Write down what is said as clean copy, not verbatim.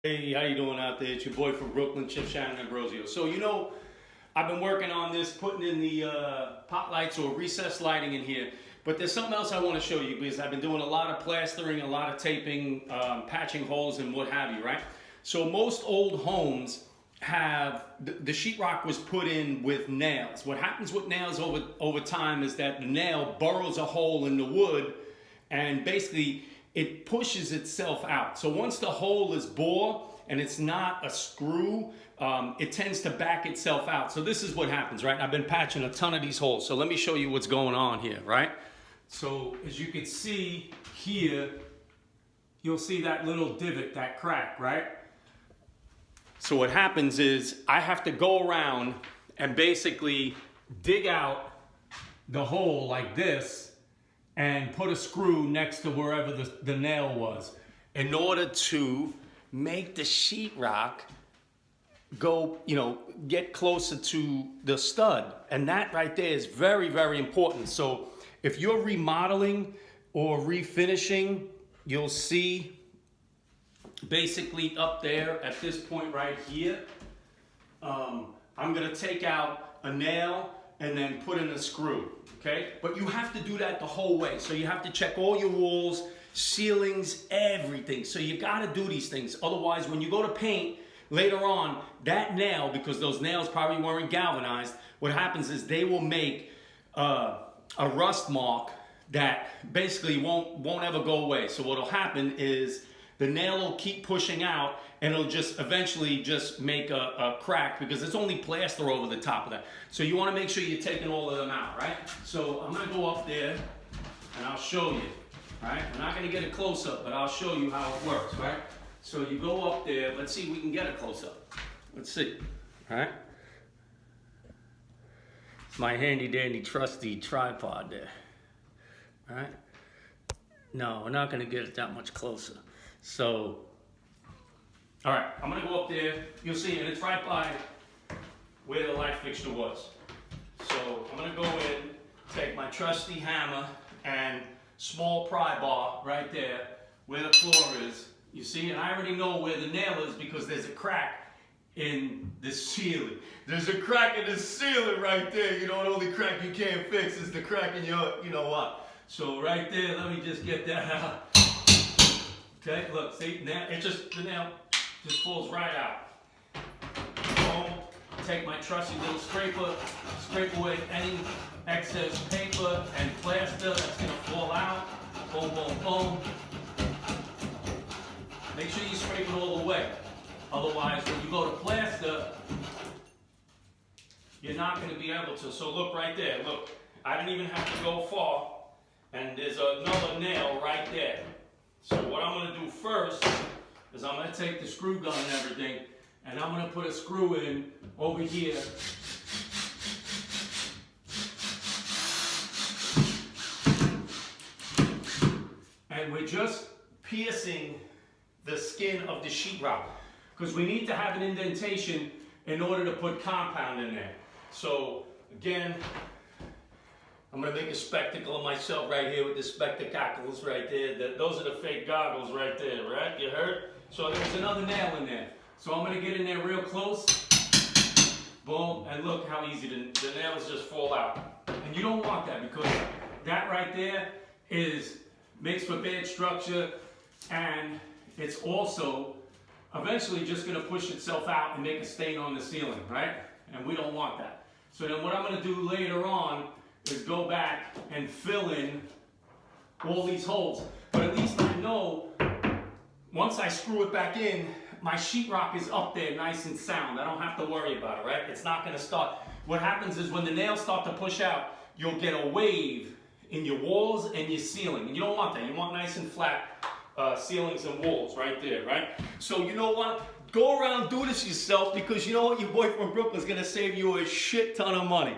Hey, how you doing out there? It's your boy from Brooklyn, Chip Shannon Ambrosio. So I've been working on this, putting in the pot lights or recessed lighting in here. But there's something else I want to show you because I've been doing a lot of plastering, a lot of taping, patching holes and what have you, right? So most old homes have, the sheetrock was put in with nails. What happens with nails over time is that the nail burrows a hole in the wood and basically it pushes itself out. So once the hole is bored and it's not a screw, it tends to back itself out. So this is what happens, right? I've been patching a ton of these holes. So let me show you what's going on here, right? So as you can see here, you'll see that little divot, that crack, right? So what happens is I have to go around and basically dig out the hole like this and put a screw next to wherever the nail was in order to make the sheetrock go, get closer to the stud. And that right there is very, very important. So if you're remodeling or refinishing, you'll see basically up there at this point right here, I'm gonna take out a nail and then put in a screw, okay? But you have to do that the whole way. So you have to check all your walls, ceilings, everything. So you gotta do these things. Otherwise, when you go to paint later on, that nail, because those nails probably weren't galvanized, what happens is they will make a rust mark that basically won't ever go away. So what'll happen is the nail will keep pushing out and it'll just eventually just make a crack because it's only plaster over the top of that. So you want to make sure you're taking all of them out, right? So I'm going to go up there and I'll show you, right? I'm not going to get a close-up, but I'll show you how it works, right? So you go up there. Let's see if we can get a close-up. Let's see, all right? It's my handy-dandy trusty tripod there, all right? No, we're not going to get it that much closer. So, all right, I'm gonna go up there. You'll see it, it's right by where the light fixture was. So I'm gonna go in, take my trusty hammer and small pry bar right there where the floor is. You see, and I already know where the nail is because there's a crack in the ceiling. There's a crack in the ceiling right there. The only crack you can't fix is the crack in your, what. So right there, let me just get that out. Okay, look, see, now the nail just falls right out. Boom. Take my trusty little scraper, scrape away any excess paper and plaster that's gonna fall out. Boom, boom, boom. Make sure you scrape it all the way. Otherwise, when you go to plaster, you're not gonna be able to. So look right there, look. I didn't even have to go far, and there's another nail right there. So what I'm going to do first is I'm going to take the screw gun and everything, and I'm going to put a screw in over here. And we're just piercing the skin of the sheetrock because we need to have an indentation in order to put compound in there. So again, I'm going to make a spectacle of myself right here with the spectacles right there. Those are the fake goggles right there, right? You heard? So there's another nail in there. So I'm going to get in there real close. Boom. And look how easy the nails just fall out. And you don't want that because that right there makes for bad structure, and it's also eventually just going to push itself out and make a stain on the ceiling, right? And we don't want that. So then what I'm going to do later on is go back and fill in all these holes. But at least I know once I screw it back in, my sheetrock is up there nice and sound. I don't have to worry about it, right? It's not gonna start. What happens is when the nails start to push out, you'll get a wave in your walls and your ceiling. And you don't want that. You want nice and flat ceilings and walls right there, right? So you know what? Go around, do this yourself because you know what? Your boy from Brooklyn is gonna save you a shit ton of money.